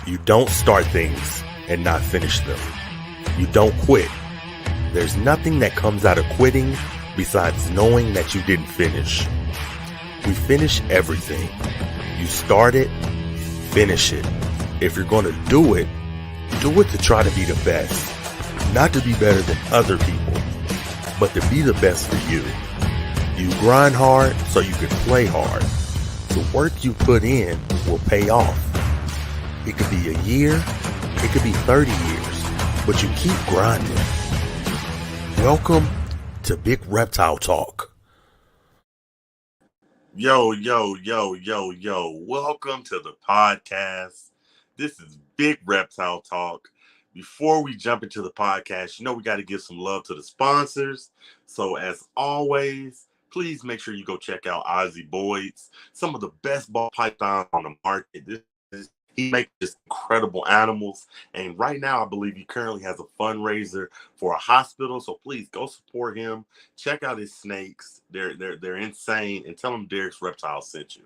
You don't start things and not finish them. You don't quit. There's nothing that comes out of quitting besides knowing that you didn't finish. We finish everything. You start it, finish it. If you're going to do it to try to be the best. Not to be better than other people, but to be the best for you. You grind hard so you can play hard. The work you put in will pay off. It could be a year, it could be 30 years, but you keep grinding. Welcome to Big Reptile Talk. Yo. Welcome to the podcast. This is Big Reptile Talk. Before we jump into the podcast, we got to give some love to the sponsors. So as always, please make sure you go check out Ozzy Boyd's, some of the best ball pythons on the market. He makes just incredible animals. And right now, I believe he currently has a fundraiser for a hospital. So please go support him. Check out his snakes. They're insane. And tell him Derek's Reptile sent you.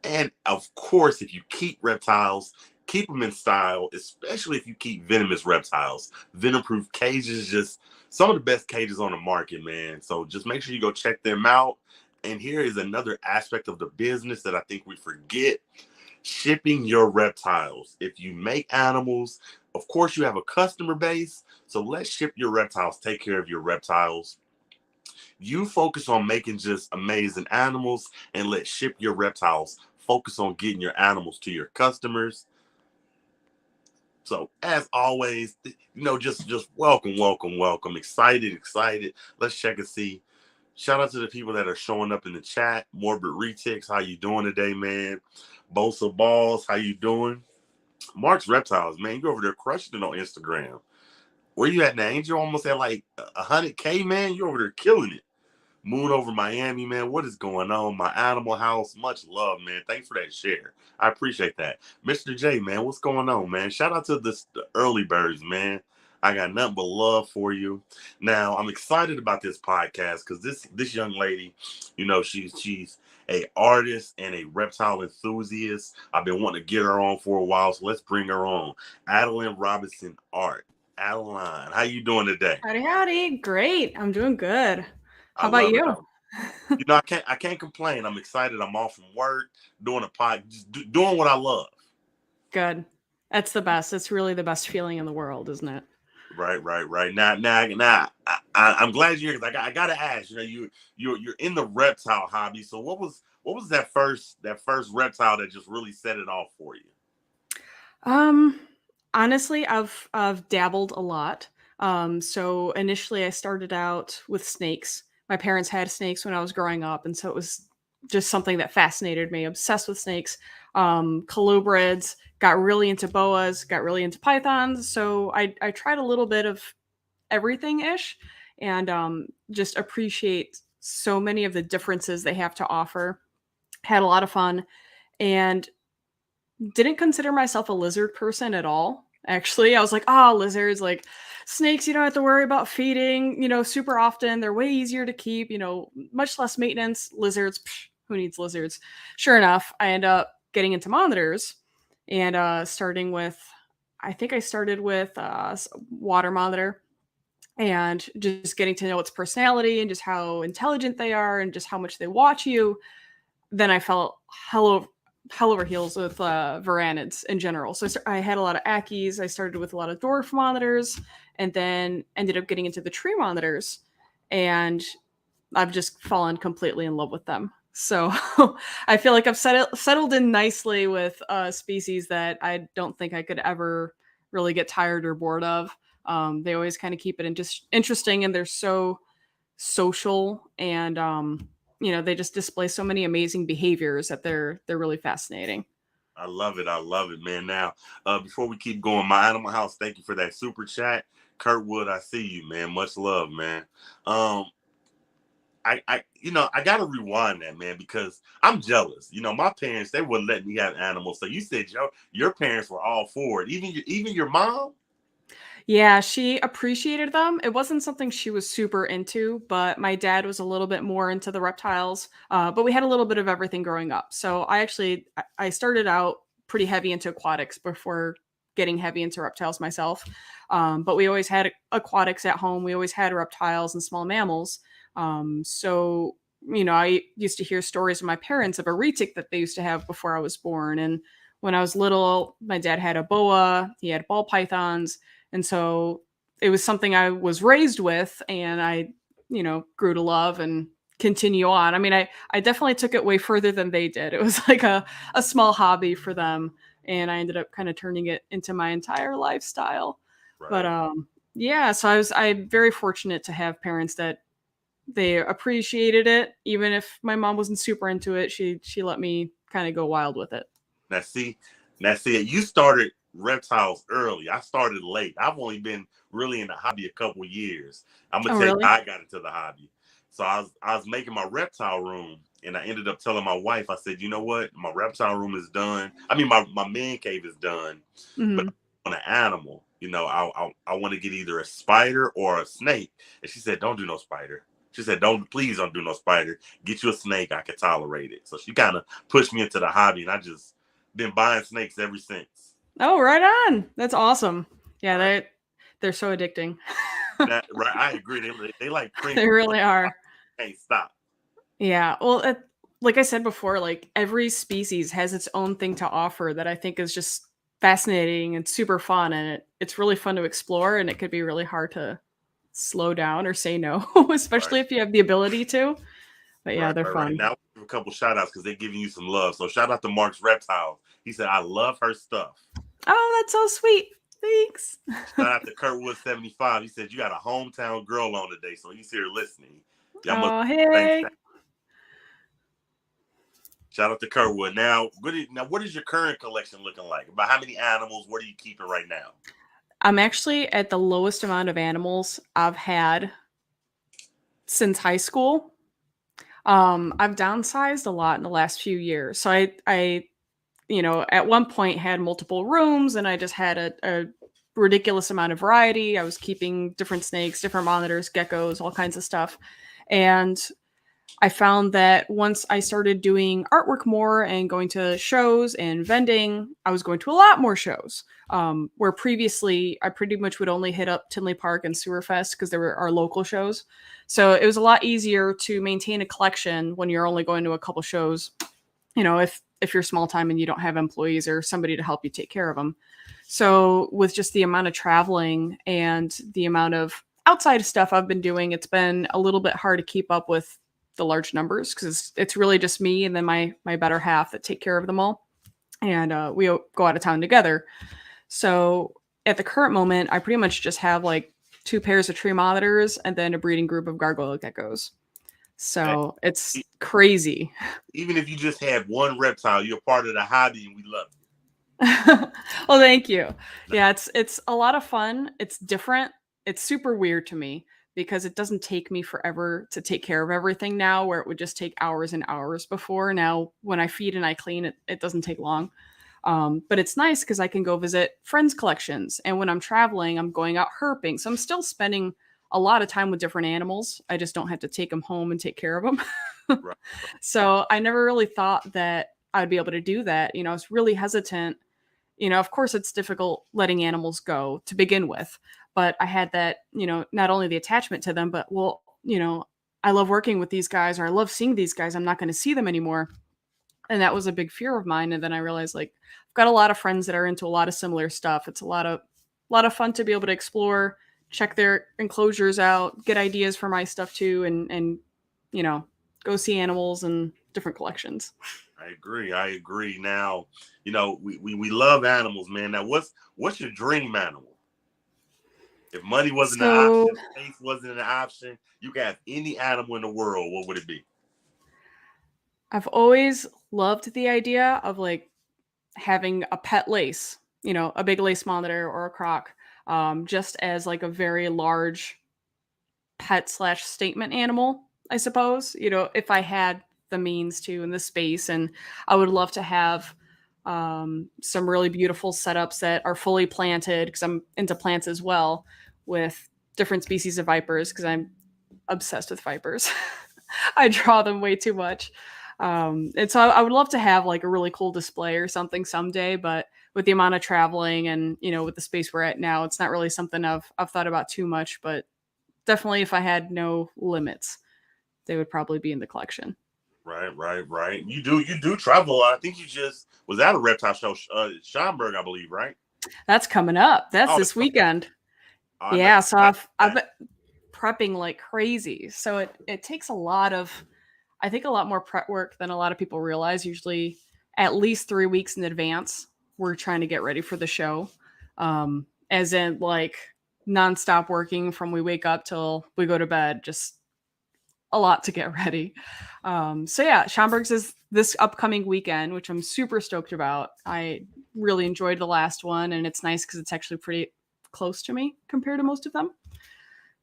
And of course, if you keep reptiles, keep them in style, especially if you keep venomous reptiles. Venom-proof cages, just some of the best cages on the market, man. So just make sure you go check them out. And here is another aspect of the business that I think we forget. Shipping your reptiles. If you make animals, of course you have a customer base, so let's ship your reptiles. Take care of your reptiles. You focus on making just amazing animals and let's ship your reptiles. Focus on getting your animals to your customers. So as always, just welcome. Excited. Let's check and see. Shout out to the people that are showing up in the chat. Morbid Retics, how you doing today, man? Bosa Balls, how you doing? Mark's Reptiles, man, you over there crushing it on Instagram. Where you at now? Ain't you almost at like 100K, man? You over there killing it. Moon over Miami, man. What is going on? My animal house, much love, man. Thanks for that share. I appreciate that. Mr. J, man, what's going on, man? Shout out to the early birds, man. I got nothing but love for you. Now, I'm excited about this podcast because this young lady, she's a artist and a reptile enthusiast. I've been wanting to get her on for a while, so let's bring her on. Adeline Robinson Art. Adeline, how you doing today? Howdy. Great. I'm doing good. How about you? I can't complain. I'm excited. I'm off from work, doing a pod, just doing what I love. Good. That's the best. It's really the best feeling in the world, isn't it? Right. Now, I'm glad you're here because I gotta ask. You're in the reptile hobby. So what was that first reptile that just really set it off for you? Honestly, I've dabbled a lot. So initially, I started out with snakes. My parents had snakes when I was growing up, and so it was just something that fascinated me. Obsessed with snakes. Colubrids. Got really into boas, got really into pythons. So I tried a little bit of everything-ish and just appreciate so many of the differences they have to offer. Had a lot of fun and didn't consider myself a lizard person at all. Actually, I was like, lizards, like snakes, you don't have to worry about feeding, super often. They're way easier to keep, much less maintenance. Lizards, who needs lizards? Sure enough, I end up getting into monitors. And starting with, I think I started with water monitor and just getting to know its personality and just how intelligent they are and just how much they watch you. Then I felt hell over heels with varanids in general. So I had a lot of Ackies. I started with a lot of dwarf monitors and then ended up getting into the tree monitors. And I've just fallen completely in love with them. So I feel like I've settled in nicely with species that I don't think I could ever really get tired or bored of. They always kind of keep it just interesting, and they're so social, and they just display so many amazing behaviors that they're really fascinating. I love it, man. Now, before we keep going, my animal house, thank you for that super chat. Kurtwood, I see you, man. Much love, man. I gotta rewind that, man, because I'm jealous. My parents, they wouldn't let me have animals. So you said your parents were all for it. Even your mom? Yeah, she appreciated them. It wasn't something she was super into, but my dad was a little bit more into the reptiles. But we had a little bit of everything growing up. So I started out pretty heavy into aquatics before getting heavy into reptiles myself. But we always had aquatics at home. We always had reptiles and small mammals. So, I used to hear stories of my parents of a retic that they used to have before I was born. And when I was little, my dad had a boa, he had ball pythons. And so it was something I was raised with, and I, grew to love and continue on. I mean, I definitely took it way further than they did. It was like a small hobby for them, and I ended up kind of turning it into my entire lifestyle. But Right. yeah, so I'm very fortunate to have parents that they appreciated it, even if my mom wasn't super into it. She let me kind of go wild with it. Now see, you started reptiles early. I started late. I've only been really in the hobby a couple years. I'm gonna Oh, tell you really? how I got into the hobby. So I was making my reptile room, and I ended up telling my wife, I said, you know what, my reptile room is done. I mean, my man cave is done, but Hmm. I want an animal. I want to get either a spider or a snake. And she said, don't do no spider. She said, please don't do no spider. Get you a snake. I can tolerate it. So she kind of pushed me into the hobby, and I just been buying snakes ever since. Oh, right on. That's awesome. Yeah, Right. they're so addicting. That right. I agree. They like They Pringles. really are. Can't stop. Yeah. Well, like I said before, like every species has its own thing to offer that I think is just fascinating and super fun, and it's really fun to explore, and it could be really hard to slow down or say no, Right. especially if you have the ability to. But yeah, Right. they're Right. Right. fun. Now give a couple shout outs because they're giving you some love. So shout out to Mark's Reptiles. He said, I love her stuff. Oh, that's so sweet. Thanks. Shout out to Kurtwood 75. He said, you got a hometown girl on today. So he's here listening. Y'all must Oh, thank. hey. Shout out to Kurtwood. What is your current collection looking like? About how many animals? What are you keeping right now? I'm actually at the lowest amount of animals I've had since high school. I've downsized a lot in the last few years. So at one point had multiple rooms, and I just had a ridiculous amount of variety. I was keeping different snakes, different monitors, geckos, all kinds of stuff. And I found that once I started doing artwork more and going to shows and vending, I was going to a lot more shows. Where previously I pretty much would only hit up Tinley Park and Sewerfest because they were our local shows. So it was a lot easier to maintain a collection when you're only going to a couple shows. If you're small time and you don't have employees or somebody to help you take care of them. So with just the amount of traveling and the amount of outside stuff I've been doing, it's been a little bit hard to keep up with the large numbers because it's really just me and then my better half that take care of them all, and we go out of town together. So at the current moment, I pretty much just have like 2 pairs of tree monitors and then a breeding group of gargoyle geckos. Hey, So it's crazy. even if you just had one reptile, you're part of the hobby, and we love Well, thank you. you. Yeah, it's a lot of fun. It's different. It's super weird to me because it doesn't take me forever to take care of everything now, where it would just take hours and hours before. Now, when I feed and I clean it, it doesn't take long. But it's nice because I can go visit friends' collections. And when I'm traveling, I'm going out herping. So I'm still spending a lot of time with different animals. I just don't have to take them home and take care of them. Right. So I never really thought that I'd be able to do that. I was really hesitant. Of course, it's difficult letting animals go to begin with, but I had that, not only the attachment to them, but well, I love working with these guys or I love seeing these guys. I'm not going to see them anymore. And that was a big fear of mine. And then I realized like I've got a lot of friends that are into a lot of similar stuff. It's a lot of fun to be able to explore, check their enclosures out, get ideas for my stuff too, and you know, go see animals and different collections. I agree. I agree. Now, we love animals, man. Now, what's your dream animal? If money wasn't an So option, space wasn't an option, you could have any animal in the world. What would it be? I've always loved the idea of like having a pet lace, a big lace monitor or a croc, just as like a very large pet slash statement animal, I suppose. If I had the means to and the space, and I would love to have some really beautiful setups that are fully planted because I'm into plants as well with different species of vipers because I'm obsessed with vipers. I draw them way too much. And so I would love to have like a really cool display or something someday, but with the amount of traveling and with the space we're at now, it's not really something I've thought about too much. But definitely, if I had no limits, they would probably be in the collection. Right. You do travel a lot. I think you just was at a reptile show, Schaumburg, I believe, right? That's coming up. That's Oh, this weekend. I know. Yeah, so I, I've been prepping like crazy. So it takes a lot of, I think, a lot more prep work than a lot of people realize. Usually, at least 3 weeks in advance, we're trying to get ready for the show. As in like nonstop working from we wake up till we go to bed. Just a lot to get ready. So yeah, Schaumburg's is this upcoming weekend, which I'm super stoked about. I really enjoyed the last one, and it's nice because it's actually pretty close to me compared to most of them.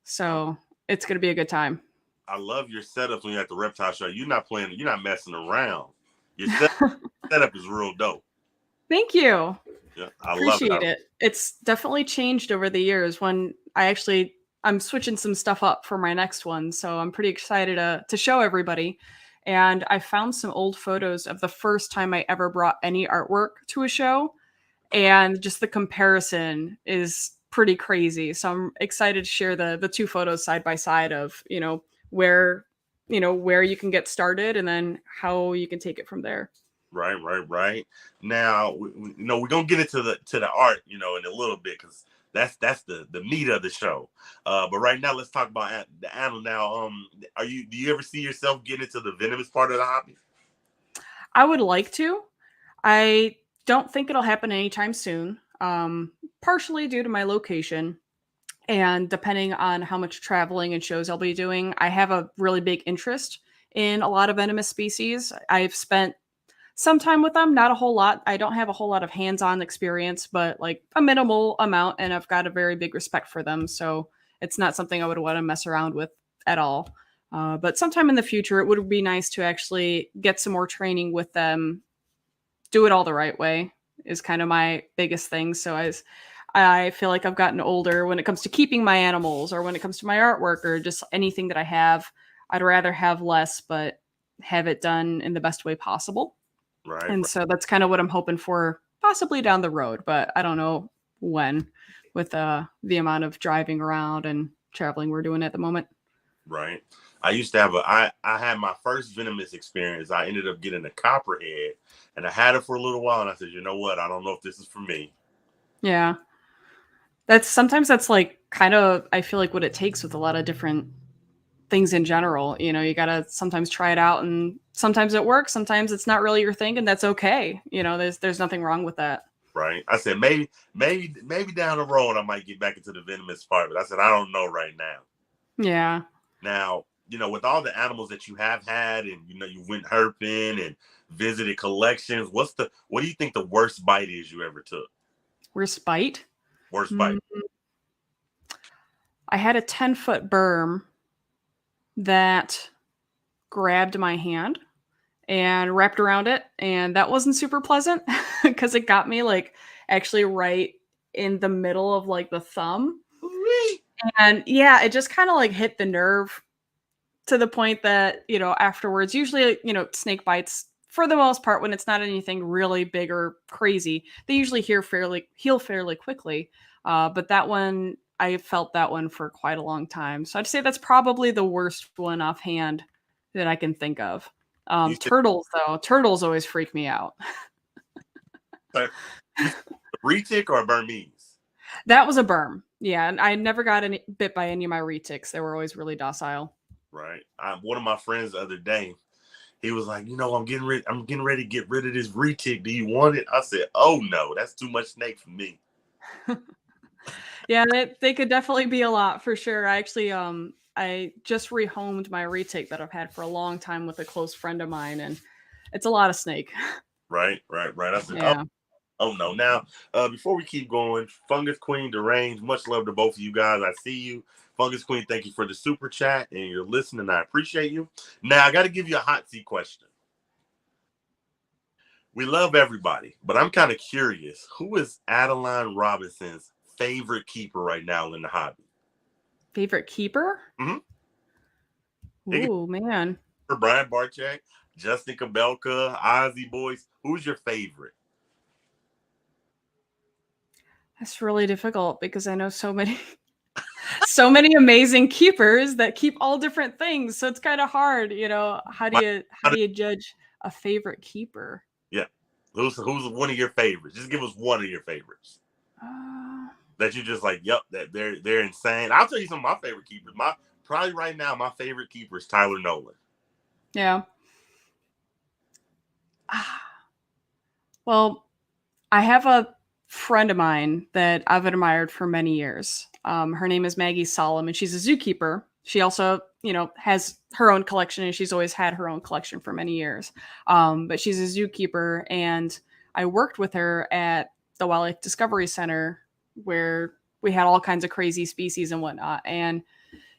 So it's gonna be a good time. I love your setup when you're at the reptile show. You're not playing. You're not messing around. Your setup is real dope. Thank you. Yeah, I love it. Appreciate it. It's definitely changed over the years. When I'm switching some stuff up for my next one, so I'm pretty excited to show everybody. And I found some old photos of the first time I ever brought any artwork to a show, and just the comparison is pretty crazy. So I'm excited to share the two photos side by side of where where you can get started and then how you can take it from there. Right. Now, we're gonna get into the art, in a little bit because that's the meat of the show. But right now, let's talk about the animal. Now, do you ever see yourself getting into the venomous part of the hobby? I would like to. I don't think it'll happen anytime soon. Partially due to my location and depending on how much traveling and shows I'll be doing. I have a really big interest in a lot of venomous species. I've spent some time with them, not a whole lot. I don't have a whole lot of hands-on experience, but like a minimal amount, and I've got a very big respect for them. So it's not something I would want to mess around with at all. But sometime in the future, it would be nice to actually get some more training with them, do it all the right way is kind of my biggest thing. So as I feel like I've gotten older when it comes to keeping my animals or when it comes to my artwork or just anything that I have, I'd rather have less, but have it done in the best way possible. Right. And so that's kind of what I'm hoping for possibly down the road, but I don't know when with the amount of driving around and traveling we're doing at the moment. Right. I used to have I had my first venomous experience. I ended up getting a copperhead and I had it for a little while and I said, you know what? I don't know if this is for me. Yeah. That's like kind of I feel like what it takes with a lot of different things in general. You got to sometimes try it out and sometimes it works, sometimes it's not really your thing and that's okay. There's nothing wrong with that. Right. I said maybe down the road I might get back into the venomous part, but I said I don't know right now. Yeah. Now, with all the animals that you have had and you went herping and visited collections, what do you think the worst bite is you ever took? Worst bite? Worst bite. Mm, I had a 10-foot berm that grabbed my hand and wrapped around it, and that wasn't super pleasant because it got me like actually right in the middle of like the thumb. And yeah, it just kind of like hit the nerve to the point that, afterwards, usually, snake bites for the most part, when it's not anything really big or crazy, they usually heal fairly quickly. But that one, I felt that one for quite a long time. So I'd say that's probably the worst one offhand that I can think of. You said Turtles, though, turtles always freak me out. you said a retic or a Burmese? That was a berm. Yeah, and I never got any bit by any of my retics. They were always really docile. Right. One of my friends the other day, he was like, I'm getting ready to get rid of this retic. Do you want it? I said, oh no, that's too much snake for me. Yeah, they could definitely be a lot for sure. I just rehomed my retic that I've had for a long time with a close friend of mine, and it's a lot of snake. Right. I said, oh, Yeah. oh no. Now, before we keep going, Fungus Queen Deranged, much love to both of you guys. I see you. Fungus Queen, thank you for the super chat and you're listening. I appreciate you. Now, I got to give you a hot seat question. We love everybody, but I'm kind of curious. Who is Adeline Robinson's favorite keeper right now in the hobby? Favorite keeper? Mm-hmm. Ooh, man. Brian Barchak, Justin Kabelka, Ozzy Boys. Who's your favorite? That's really difficult because I know so many so many amazing keepers that keep all different things. So it's kind of hard, you know. My, How do you judge a favorite keeper? yeah. Who's one of your favorites? Just give us one of your favorites Uh, that you just like. Yep, that they're insane. I'll tell you some of my favorite keepers. My probably right now, my favorite keeper is Tyler Nolan. yeah. Well, I have a friend of mine that I've admired for many years. Her name is Maggie Solomon. She's a zookeeper. She also, you know, has her own collection, and she's always had her own collection for many years. But she's a zookeeper, and I worked with her at the Wildlife Discovery Center, where we had all kinds of crazy species and whatnot. And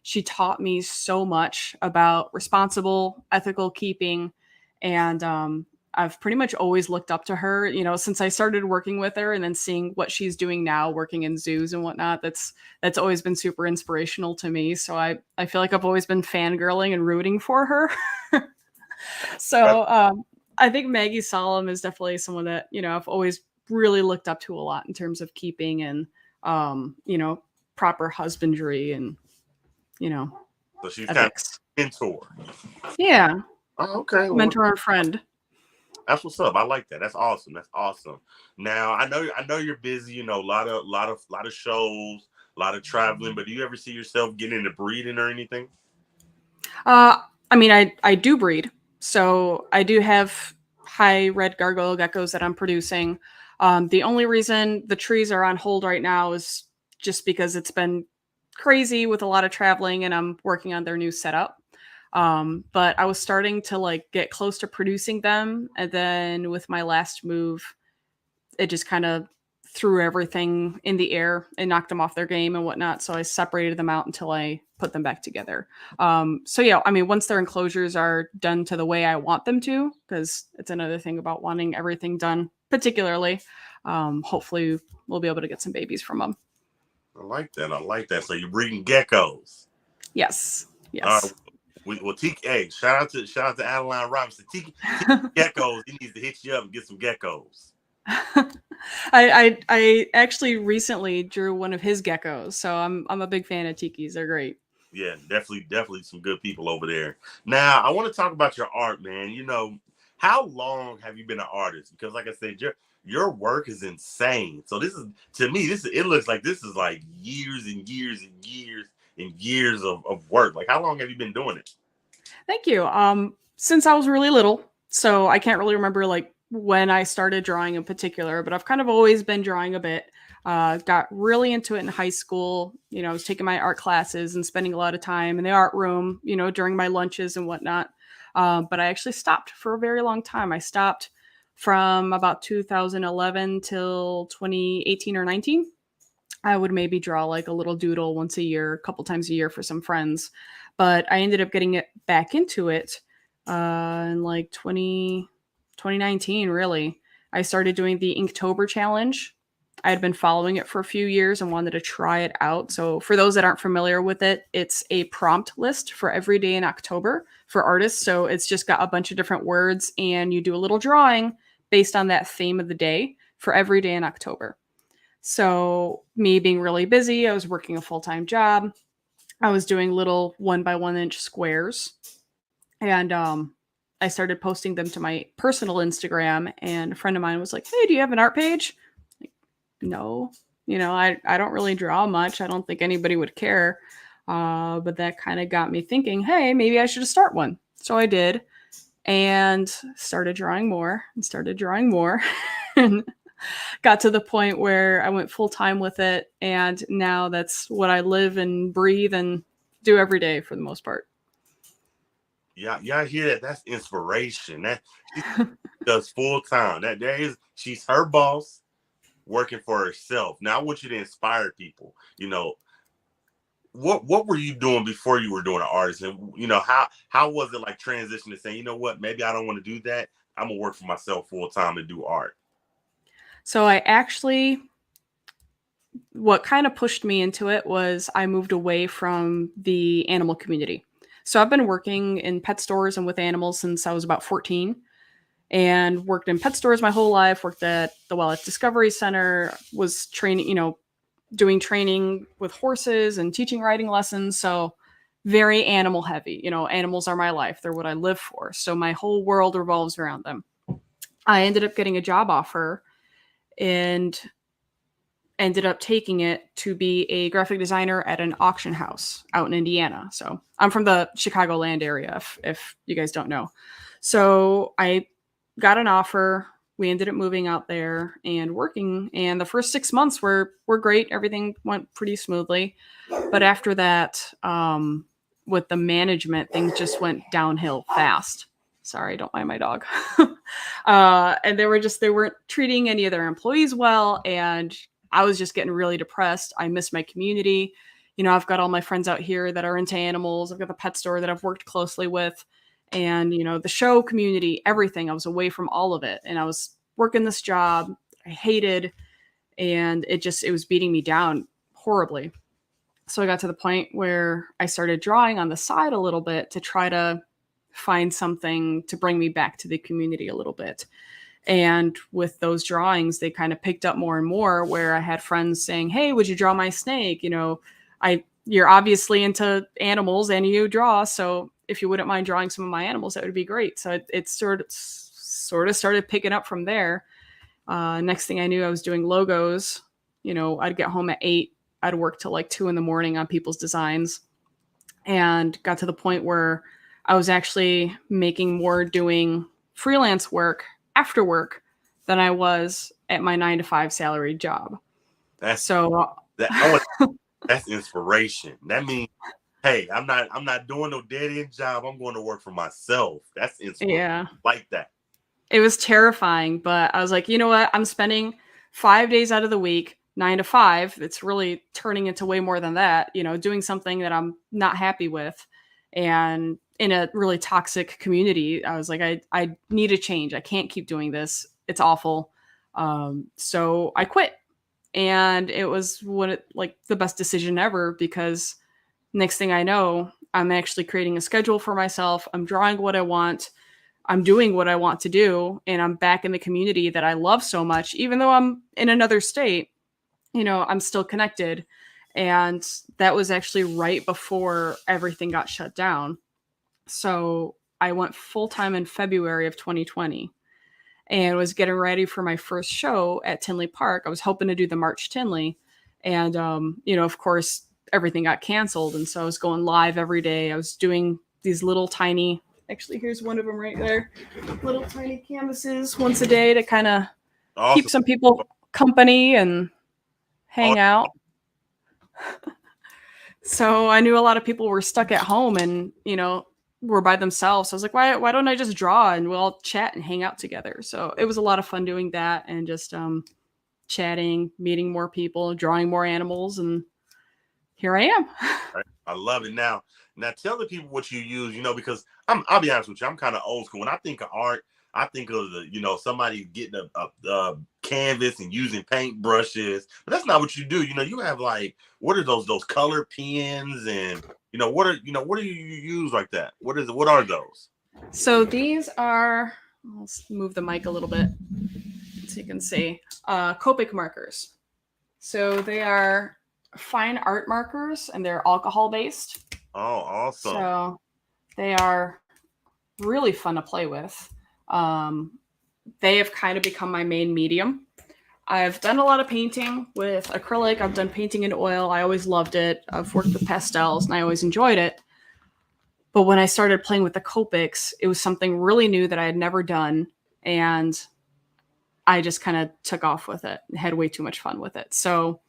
she taught me so much about responsible, ethical keeping, and I've pretty much always looked up to her, you know, since I started working with her, and then seeing what she's doing now, working in zoos and whatnot. That's always been super inspirational to me. So I feel like I've always been fangirling and rooting for her. So I think Maggie Solomon is definitely someone that, you know, I've always really looked up to a lot in terms of keeping and you know, proper husbandry and, you know, So she's kind of ethics. mentor. Yeah, Oh, okay. Well, mentor and friend. that's what's up. I like that. That's awesome. That's awesome. Now I know you're busy. You know, a lot of shows, a lot of traveling. But do you ever see yourself getting into breeding or anything? Uh, I mean, I do breed, so I do have high red gargoyle geckos that I'm producing. The only reason the trees are on hold right now is just because it's been crazy with a lot of traveling, and I'm working on their new setup. But I was starting to like get close to producing them, and then with my last move, it just kind of threw everything in the air and knocked them off their game and whatnot. So I separated them out until I put them back together. So yeah, I mean, once their enclosures are done to the way I want them to, because it's another thing about wanting everything done particularly. Hopefully, we'll be able to get some babies from them. I like that. I like that. So you're breeding geckos. Yes, All right. yes. Well, Tiki, hey, shout out to Adeline Robinson. Tiki geckos. He needs to hit you up and get some geckos. I actually recently drew one of his geckos, so I'm a big fan of Tiki's. They're great. Yeah, definitely some good people over there. Now, I want to talk about your art, man. You know, how long have you been an artist? Because, like I said, your work is insane. So this is to me, this it looks like this is like years and years and years and years of work. Like, how long have you been doing it? Thank you. Since I was really little, so I can't really remember like when I started drawing in particular, but I've kind of always been drawing a bit. Got really into it in high school. You know, I was taking my art classes and spending a lot of time in the art room, you know, during my lunches and whatnot. But I actually stopped for a very long time. I stopped from about 2011 till 2018 or 19. I would maybe draw like a little doodle once a year, a couple times a year for some friends. But I ended up getting it back into it in like 2019, really. I started doing the Inktober challenge. I had been following it for a few years and wanted to try it out. So, for those that aren't familiar with it, it's a prompt list for every day in October for artists. So, it's just got a bunch of different words, and you do a little drawing based on that theme of the day for every day in October. So, me being really busy, I was working a full time job. I was doing little 1 by 1 inch squares, and I started posting them to my personal Instagram. And a friend of mine was like, "Hey, do you have an art page?" Like, no, you know, I don't really draw much. I don't think anybody would care. But that kind of got me thinking, hey, maybe I should start one. So I did, and started drawing more and started drawing more. And got to the point where I went full time with it, and now that's what I live and breathe and do every day for the most part. Yeah, y'all hear that? That's inspiration. That she does full time. That there is she's her boss working for herself. Now I want you to inspire people. You know, what were you doing before you were doing an artist? And you know, how was it like transition to saying, you know what, maybe I don't want to do that. I'm gonna work for myself full time and do art. So I actually, what kind of pushed me into it was I moved away from the animal community. So I've been working in pet stores and with animals since I was about 14, and worked in pet stores my whole life. Worked at the Wildlife Discovery Center, was training, doing training with horses and teaching riding lessons. So very animal heavy. Animals are my life. They're what I live for. So my whole world revolves around them. I ended up getting a job offer and ended up taking it to be a graphic designer at an auction house out in Indiana. So I'm from the Chicagoland area, if you guys don't know. So I got an offer. We ended up moving out there and working. And the first 6 months were great. Everything went pretty smoothly. But after that, with the management, things just went downhill fast. Sorry, don't mind my dog. And they weren't treating any of their employees well. And I was just getting really depressed. I miss my community. I've got all my friends out here that are into animals. I've got the pet store that I've worked closely with, and, the show community, everything. I was away from all of it. And I was working this job I hated, and it was beating me down horribly. So I got to the point where I started drawing on the side a little bit to try to find something to bring me back to the community a little bit. And with those drawings, they kind of picked up more and more, where I had friends saying, "Hey, would you draw my snake? You're obviously into animals and you draw. So if you wouldn't mind drawing some of my animals, that would be great." So it sort of started picking up from there. Next thing I knew, I was doing logos. I'd get home at 8. I'd work till like 2 a.m. on people's designs, and got to the point where I was actually making more doing freelance work after work than I was at my 9-to-5 salaried job. That's So that's inspiration. That means, hey, I'm not doing no dead end job. I'm going to work for myself. That's inspiration. yeah, Like that. it was terrifying, but I was like, you know what? I'm spending 5 days out of the week, 9 to 5. It's really turning into way more than that, doing something that I'm not happy with. And in a really toxic community, I was like, I need a change. I can't keep doing this. It's awful. So I quit. And it was the best decision ever, because next thing I know, I'm actually creating a schedule for myself. I'm drawing what I want. I'm doing what I want to do. And I'm back in the community that I love so much. Even though I'm in another state, I'm still connected. And that was actually right before everything got shut down. So I went full time in February of 2020 and was getting ready for my first show at Tinley Park. I was hoping to do the March Tinley. And, of course, everything got canceled. And so I was going live every day. I was doing these little tiny, actually, here's one of them right there, little tiny canvases once a day to kind of keep some people company and hang out. So I knew a lot of people were stuck at home and, were by themselves. So I was like, why don't I just draw and we'll all chat and hang out together? So it was a lot of fun doing that, and just chatting, meeting more people, drawing more animals, and here I am. Right. I love it. Now tell the people what you use, because I'll be honest with you, I'm kind of old school. When I think of art, I think of somebody getting a canvas and using paint brushes, but that's not what you do. You have what are those color pens, and what do you use like that? What are those? So these are, let's move the mic a little bit so you can see, Copic markers. So they are fine art markers, and they're alcohol based. Oh, awesome. So they are really fun to play with. They have kind of become my main medium. I've done a lot of painting with acrylic. I've done painting in oil. I always loved it. I've worked with pastels and I always enjoyed it. But when I started playing with the Copics, it was something really new that I had never done. And I just kind of took off with it and had way too much fun with it. So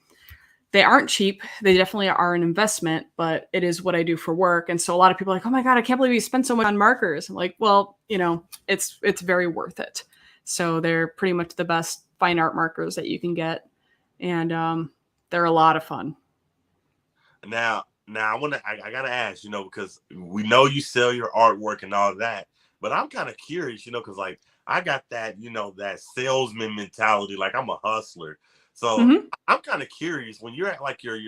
they aren't cheap. They definitely are an investment, but it is what I do for work. And so a lot of people are like, "Oh my God, I can't believe you spent so much on markers." I'm like, well, it's very worth it. So they're pretty much the best fine art markers that you can get. And they're a lot of fun. Now I gotta ask, because we know you sell your artwork and all that, but I'm kind of curious, because I got that, that salesman mentality, like I'm a hustler. So Hmm. I'm kind of curious when you're at like your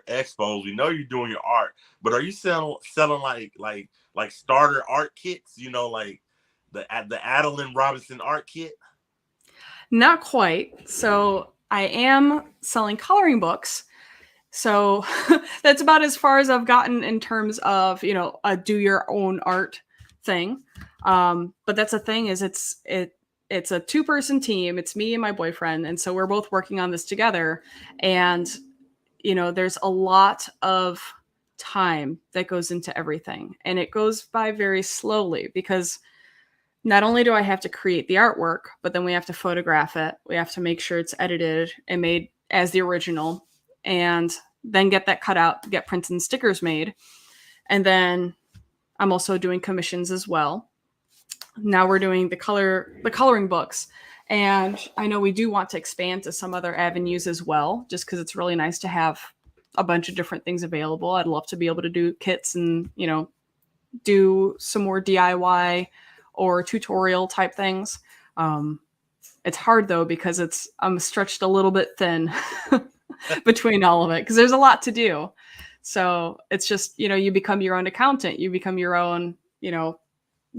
expos. We know you're doing your art, but are you selling like starter art kits? You know, like the Adeline Robinson art kit. Not quite. So I am selling coloring books. So that's about as far as I've gotten in terms of, a do your own art thing. But that's the thing is it's a two-person team. It's me and my boyfriend, and so we're both working on this together. And there's a lot of time that goes into everything, and it goes by very slowly because not only do I have to create the artwork, but then we have to photograph it. We have to make sure it's edited and made as the original, and then get that cut out, get prints and stickers made. And then I'm also doing commissions as well. Now we're doing the coloring books. And I know we do want to expand to some other avenues as well, just because it's really nice to have a bunch of different things available. I'd love to be able to do kits and, do some more DIY or tutorial type things. Um, it's hard though because I'm stretched a little bit thin between all of it because there's a lot to do. So it's just you become your own accountant, you become your own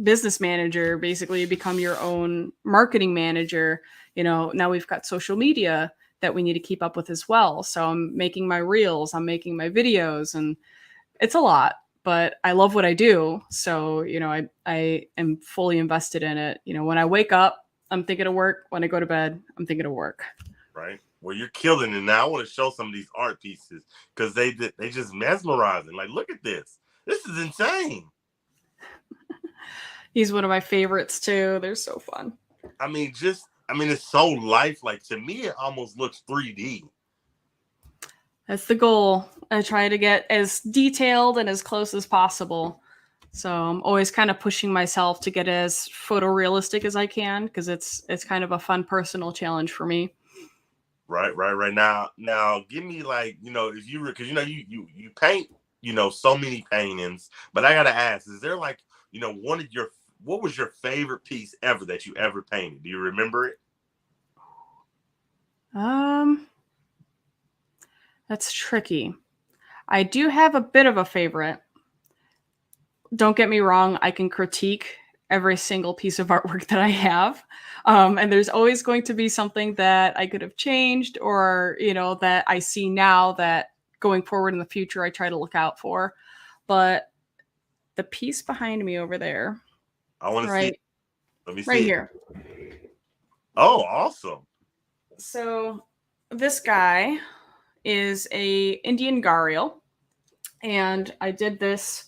business manager. Basically, you become your own marketing manager. Now we've got social media that we need to keep up with as well. So I'm making my reels, I'm making my videos, and it's a lot, but I love what I do. So, I am fully invested in it. When I wake up, I'm thinking of work. When I go to bed, I'm thinking of work. Right. Well, you're killing it now. I want to show some of these art pieces because they just mesmerizing. Like, look at this. This is insane. He's one of my favorites too. They're so fun. It's so lifelike. To me, it almost looks 3D. That's the goal. I try to get as detailed and as close as possible. So I'm always kind of pushing myself to get as photorealistic as I can because it's kind of a fun personal challenge for me. Right now give me like if you because you paint so many paintings, but I gotta ask, is there like one of your what was your favorite piece ever that you ever painted? Do you remember it? Um, that's tricky. I do have a bit of a favorite. Don't get me wrong, I can critique every single piece of artwork that I have. And there's always going to be something that I could have changed or, that I see now that going forward in the future I try to look out for. But the piece behind me over there, I want to see. right, Let me right see. here. Oh, awesome. So this guy is a Indian gharial, and I did this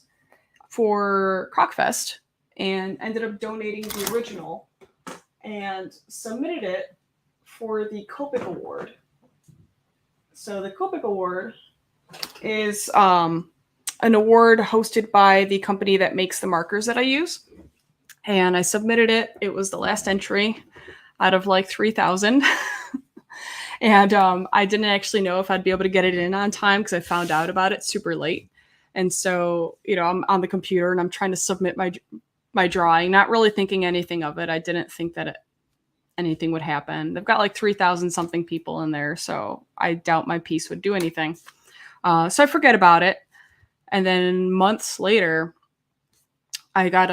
for Crocfest and ended up donating the original and submitted it for the Copic Award. So the Copic Award is an award hosted by the company that makes the markers that I use. And I submitted it. It was the last entry out of like 3,000. And I didn't actually know if I'd be able to get it in on time because I found out about it super late. And so, I'm on the computer and I'm trying to submit my drawing, not really thinking anything of it. I didn't think that anything would happen. They've got like 3,000 something people in there, so I doubt my piece would do anything. So I forget about it. And then months later, I got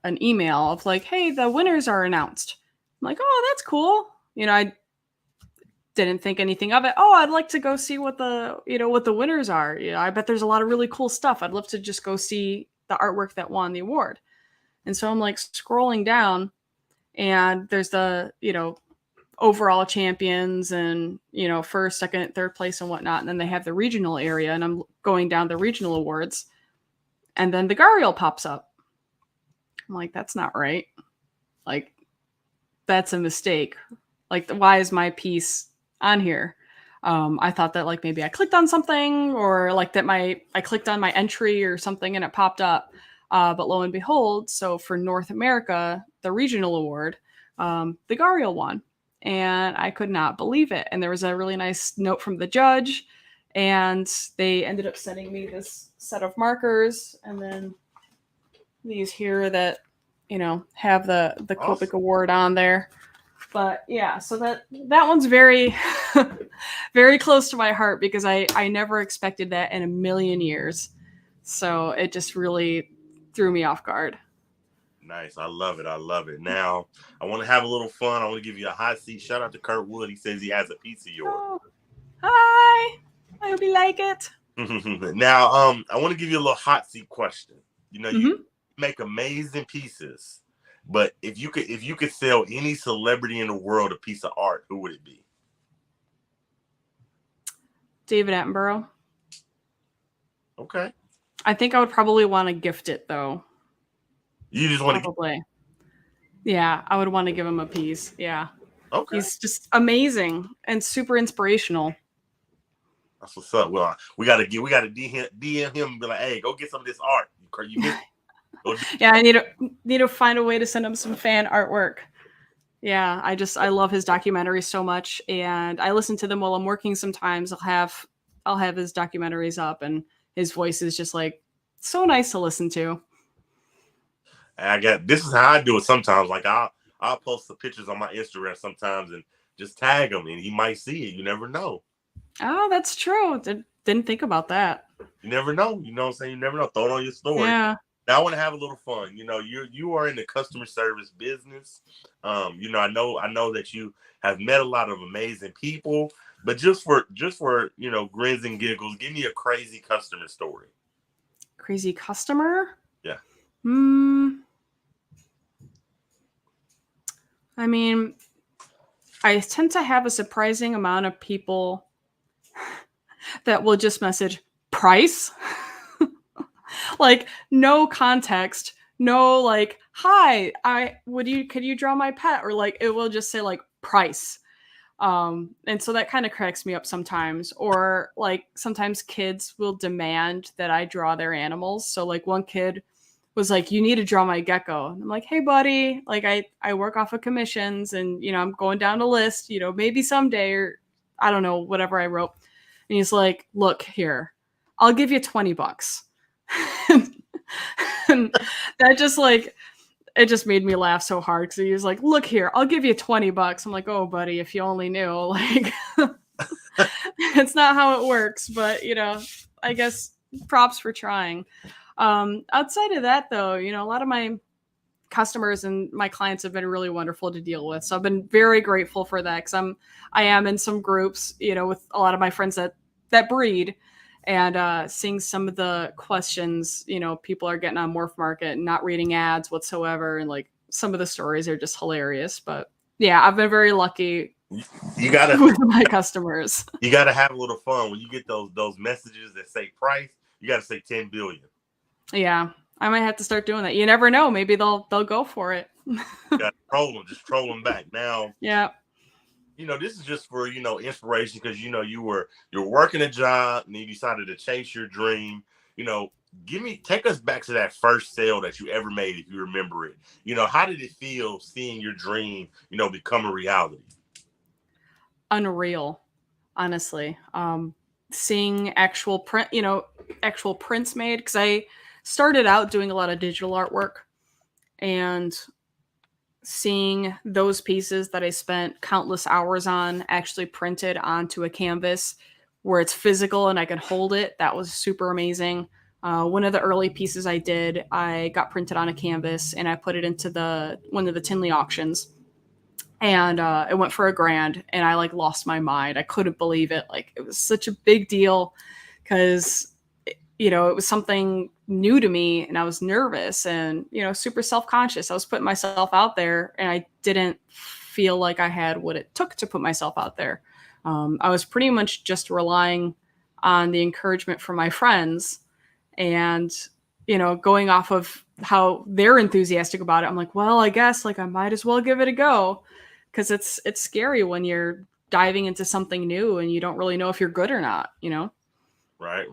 an email of like, hey, the winners are announced. I'm like, oh, that's cool. I didn't think anything of it. Oh, I'd like to go see what the winners are. I bet there's a lot of really cool stuff. I'd love to just go see the artwork that won the award. And so I'm like scrolling down and there's the, overall champions and, first, second, third place and whatnot. And then they have the regional area and I'm going down the regional awards. And then the gharial pops up. I'm like, that's not right. Like, that's a mistake. Like, why is my piece on here? I thought that like maybe I clicked on something or like that I clicked on my entry or something and it popped up. But lo and behold, so for North America, the regional award, the gharial won. And I could not believe it. And there was a really nice note from the judge. And they ended up sending me this set of markers and then these here that, have the Awesome. Copic Award on there. But yeah, so that one's very very close to my heart because I never expected that in a million years. So it just really threw me off guard. Nice. I love it. I love it. Now, I want to have a little fun. I want to give you a hot seat. Shout out to Kurt Wood. He says he has a piece of yours. Oh, hi. I hope you like it. Now, I want to give you a little hot seat question. You know, you Mm-hmm. make amazing pieces, but if you could sell any celebrity in the world a piece of art, who would it be? David Attenborough. Okay. I think I would probably want to gift it though. You just want to. Probably. Yeah, I would want to give him a piece. Yeah. Okay. He's just amazing and super inspirational. That's what's up. Well, we gotta DM him and be like, hey, go get some of this art. You missed it. Yeah, I need to find a way to send him some fan artwork. Yeah, I love his documentaries so much, and I listen to them while I'm working. Sometimes I'll have his documentaries up, and his voice is just like so nice to listen to. This is how I do it sometimes. Like I'll post the pictures on my Instagram sometimes and just tag him, and he might see it. You never know. Oh, that's true. Didn't think about that. You never know. You know what I'm saying? You never know. Throw it on your story. Yeah. Now I want to have a little fun. You know, you are in the customer service business. I know that you have met a lot of amazing people, but just for grins and giggles, give me a crazy customer story. Crazy customer? Yeah. I mean, I tend to have a surprising amount of people that will just message price. Like no context, no like, hi, could you draw my pet? Or like it will just say like price. And so that kind of cracks me up sometimes. Or like sometimes kids will demand that I draw their animals. So like one kid was like, you need to draw my gecko. And I'm like, hey buddy, like I work off of commissions and I'm going down a list, maybe someday, or I don't know, whatever I wrote. And he's like, look here, I'll give you $20. And that just like, it just made me laugh so hard because he was like, look here, I'll give you $20. I'm like, oh buddy, if you only knew, like it's not how it works, but I guess props for trying. Outside of that though, a lot of my customers and my clients have been really wonderful to deal with. So I've been very grateful for that because I am in some groups, with a lot of my friends that breed, and seeing some of the questions, people are getting on Morph Market and not reading ads whatsoever. And like some of the stories are just hilarious. But yeah, I've been very lucky You gotta with my customers. you gotta have a little fun when you get those messages that say price. You gotta say 10 billion. Yeah, I might have to start doing that. You never know. Maybe they'll go for it. You gotta just troll them back. Now, Yeah. this is just for inspiration because you're working a job and you decided to chase your dream. Take us back to that first sale that you ever made, if you remember it. How did it feel seeing your dream become a reality? Unreal, honestly. Seeing actual print, actual prints made, because I started out doing a lot of digital artwork, and seeing those pieces that I spent countless hours on actually printed onto a canvas where it's physical and I can hold it, that was super amazing. One of the early pieces I did, I got printed on a canvas and I put it into one of the Tinley auctions, and it went for $1,000, and I like lost my mind. I couldn't believe it. Like it was such a big deal because it was something new to me, and I was nervous and super self-conscious. I was putting myself out there, and I didn't feel like I had what it took to put myself out there. I was pretty much just relying on the encouragement from my friends, and going off of how they're enthusiastic about it. I'm like, well, I guess like I might as well give it a go, because it's scary when you're diving into something new and you don't really know if you're good or not. Right.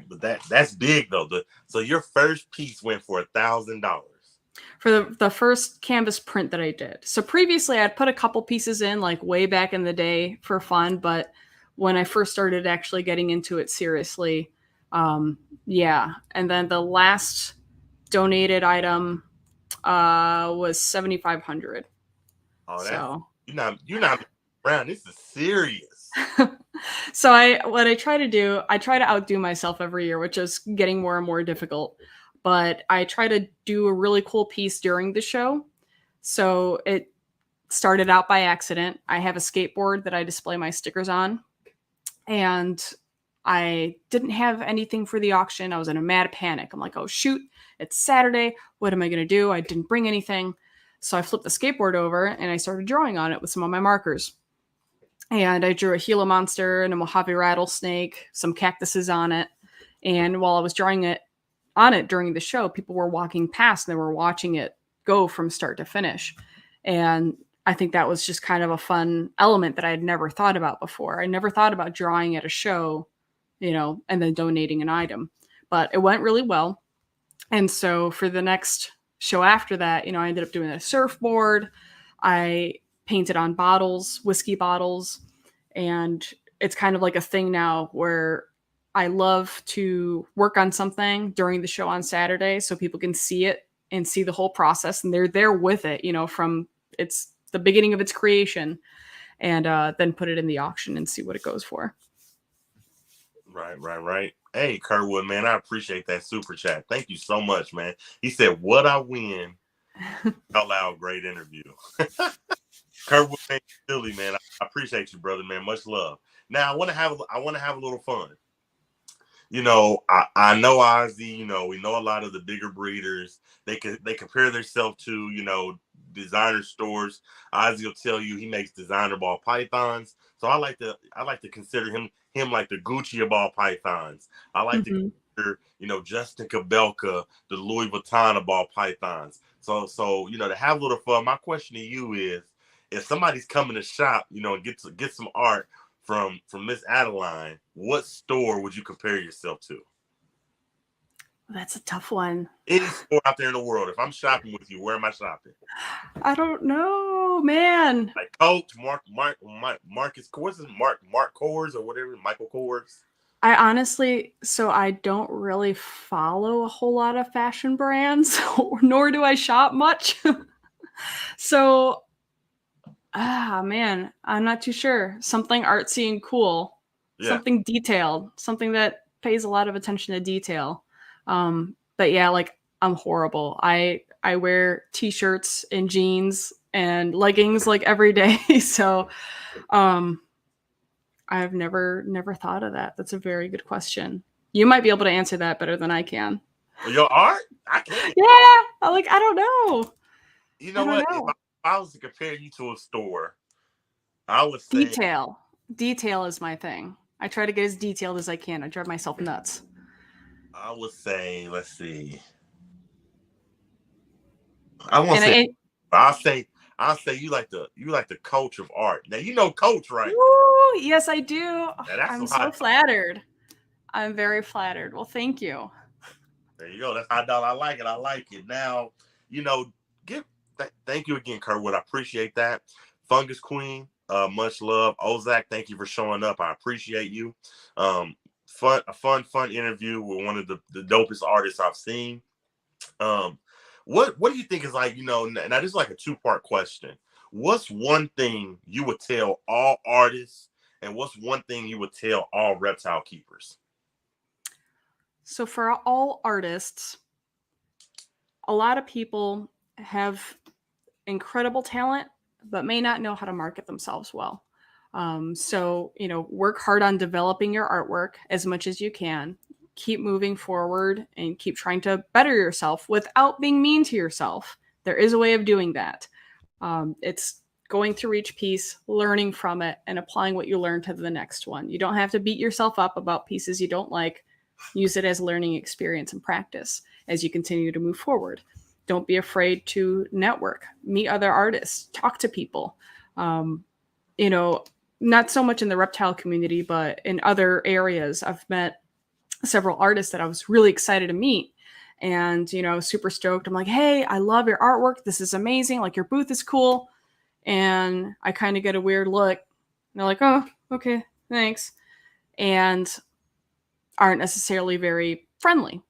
But that's big though. So your first piece went for $1,000 for the first canvas print that I did. So previously I'd put a couple pieces in like way back in the day for fun, but when I first started actually getting into it seriously, yeah. And then the last donated item was $7,500. Oh, that's So You're not around. This is serious. So what I try to do, I try to outdo myself every year, which is getting more and more difficult. But I try to do a really cool piece during the show. So it started out by accident. I have a skateboard that I display my stickers on, and I didn't have anything for the auction. I was in a mad panic. I'm like, oh shoot, it's Saturday. What am I going to do? I didn't bring anything. So I flipped the skateboard over and I started drawing on it with some of my markers. And I drew a Gila monster and a Mojave rattlesnake, some cactuses on it. And while I was drawing it on it during the show, people were walking past and they were watching it go from start to finish. And I think that was just kind of a fun element that I had never thought about before. I never thought about drawing at a show, and then donating an item. But it went really well. And so for the next show after that, I ended up doing a surfboard. I painted on bottles, whiskey bottles. And it's kind of like a thing now where I love to work on something during the show on Saturday so people can see it and see the whole process. And they're there with it, from it's the beginning of its creation, and then put it in the auction and see what it goes for. Right. Hey, Kurtwood, man, I appreciate that super chat. Thank you so much, man. He said, "What I win?" Out loud, great interview. Kurtwood, man, silly man. I appreciate you, brother, man. Much love. Now I want to have a little fun. I know Ozzy. We know a lot of the bigger breeders. They compare themselves to designer stores. Ozzy will tell you he makes designer ball pythons. So I like to consider him like the Gucci of ball pythons. I like to consider Justin Kabelka the Louis Vuitton of ball pythons. So to have a little fun. My question to you is, if somebody's coming to shop, and get some art from Miss Adeline, what store would you compare yourself to? That's a tough one. Any store out there in the world. If I'm shopping with you, where am I shopping? I don't know, man. Like Coach, Marcus Kors, Mark Kors or whatever, Michael Kors. I don't really follow a whole lot of fashion brands, nor do I shop much. So, man, I'm not too sure. Something artsy and cool, something detailed, something that pays a lot of attention to detail. But yeah, like, I'm horrible. I wear t-shirts and jeans and leggings like every day. So, I've never thought of that. That's a very good question. You might be able to answer that better than I can. Your art? I can't. Yeah, I don't know. You know what? If I was to compare you to a store, I would say detail. Detail is my thing. I try to get as detailed as I can. I drive myself nuts. I would say, let's see. I won't say. I'll say you like the Coach of art. Now you know Coach, right? Ooh, yes, I do. Now, I'm so flattered. I'm very flattered. Well, thank you. There you go. That's high dollar. I like it. Now, thank you again, Kurtwood. I appreciate that. Fungus Queen, much love. Ozak, thank you for showing up. I appreciate you. A fun interview with one of the dopest artists I've seen. What do you think is like, now this is like a two-part question. What's one thing you would tell all artists, and what's one thing you would tell all reptile keepers? So for all artists, a lot of people have incredible talent, but may not know how to market themselves well. So, work hard on developing your artwork as much as you can. Keep moving forward and keep trying to better yourself without being mean to yourself. There is a way of doing that. It's going through each piece, learning from it, and applying what you learn to the next one. You don't have to beat yourself up about pieces you don't like. Use it as learning experience and practice as you continue to move forward. Don't be afraid to network, meet other artists, talk to people. Not so much in the reptile community, but in other areas. I've met several artists that I was really excited to meet, and super stoked. I'm like, hey, I love your artwork. This is amazing. Like, your booth is cool. And I kind of get a weird look. And they're like, oh, okay, thanks. And aren't necessarily very friendly,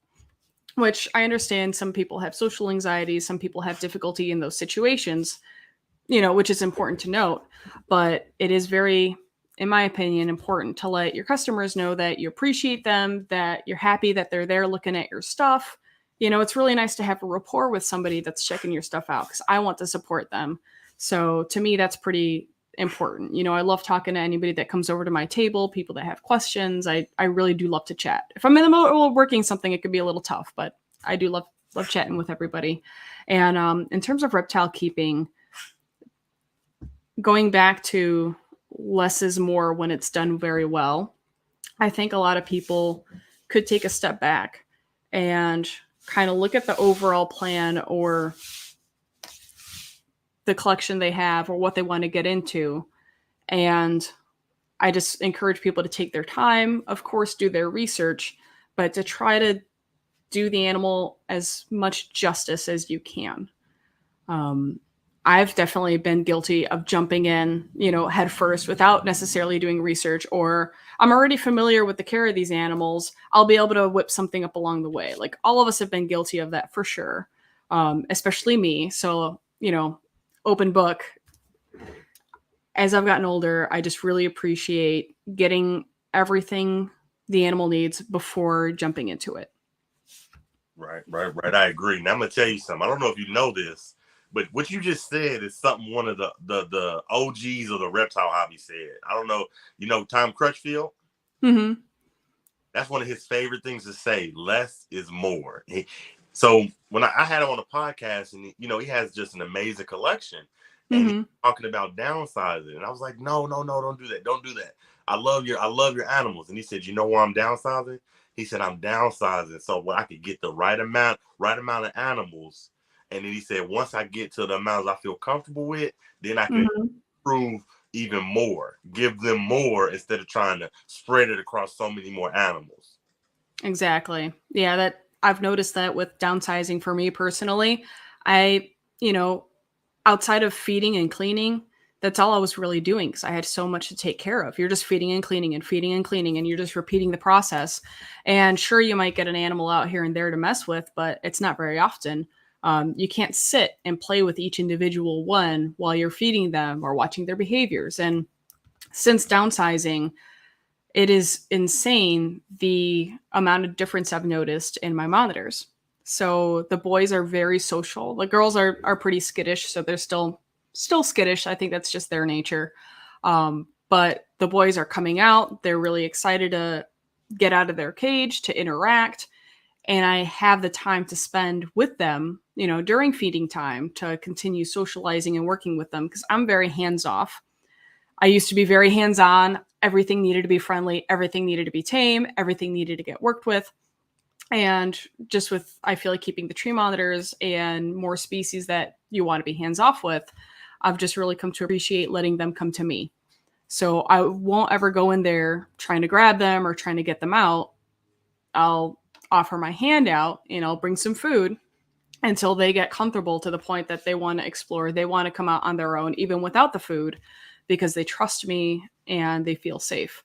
which I understand. Some people have social anxiety. Some people have difficulty in those situations. which is important to note. But it is very, in my opinion, important to let your customers know that you appreciate them, that you're happy that they're there looking at your stuff. It's really nice to have a rapport with somebody that's checking your stuff out because I want to support them. So to me, that's pretty important. I love talking to anybody that comes over to my table, people that have questions. I really do love to chat. If I'm in the middle of working something, it could be a little tough, but I do love chatting with everybody. And in terms of reptile keeping, going back to less is more when it's done very well, I think a lot of people could take a step back and kind of look at the overall plan or the collection they have or what they want to get into. And I just encourage people to take their time, of course, do their research, but to try to do the animal as much justice as you can. I've definitely been guilty of jumping in, head first without necessarily doing research, or I'm already familiar with the care of these animals. I'll be able to whip something up along the way. Like all of us have been guilty of that for sure, especially me. So, open book. As I've gotten older, I just really appreciate getting everything the animal needs before jumping into it. Right. I agree. Now I'm gonna tell you something. I don't know if you know this, but what you just said is something one of the OGs of the reptile hobby said. I don't know. Tom Crutchfield. Mm-hmm. That's one of his favorite things to say. Less is more. So when I had him on the podcast, and he has just an amazing collection, and Mm-hmm. he's talking about downsizing, and I was like, no, don't do that. I love your animals, and he said, you know why I'm downsizing? He said, I'm downsizing so when I could get the right amount of animals, and then he said, once I get to the amounts I feel comfortable with, then I can improve even more, give them more instead of trying to spread it across so many more animals. Exactly. Yeah, that I've noticed that with downsizing for me personally. I, outside of feeding and cleaning, that's all I was really doing because I had so much to take care of. You're just feeding and cleaning and feeding and cleaning, and you're just repeating the process. And sure, you might get an animal out here and there to mess with, but it's not very often. You can't sit and play with each individual one while you're feeding them or watching their behaviors. And since downsizing, it is insane the amount of difference I've noticed in my monitors. So the boys are very social. The girls are pretty skittish, so they're still skittish. I think that's just their nature. But the boys are coming out. They're really excited to get out of their cage, to interact. And I have the time to spend with them, during feeding time to continue socializing and working with them because I'm very hands off. I used to be very hands on. Everything needed to be friendly. Everything needed to be tame. Everything needed to get worked with. And just with, I feel like keeping the tree monitors and more species that you want to be hands off with, I've just really come to appreciate letting them come to me. So I won't ever go in there trying to grab them or trying to get them out. I'll offer my hand out and I'll bring some food until they get comfortable to the point that they want to explore. They want to come out on their own, even without the food, because they trust me and they feel safe.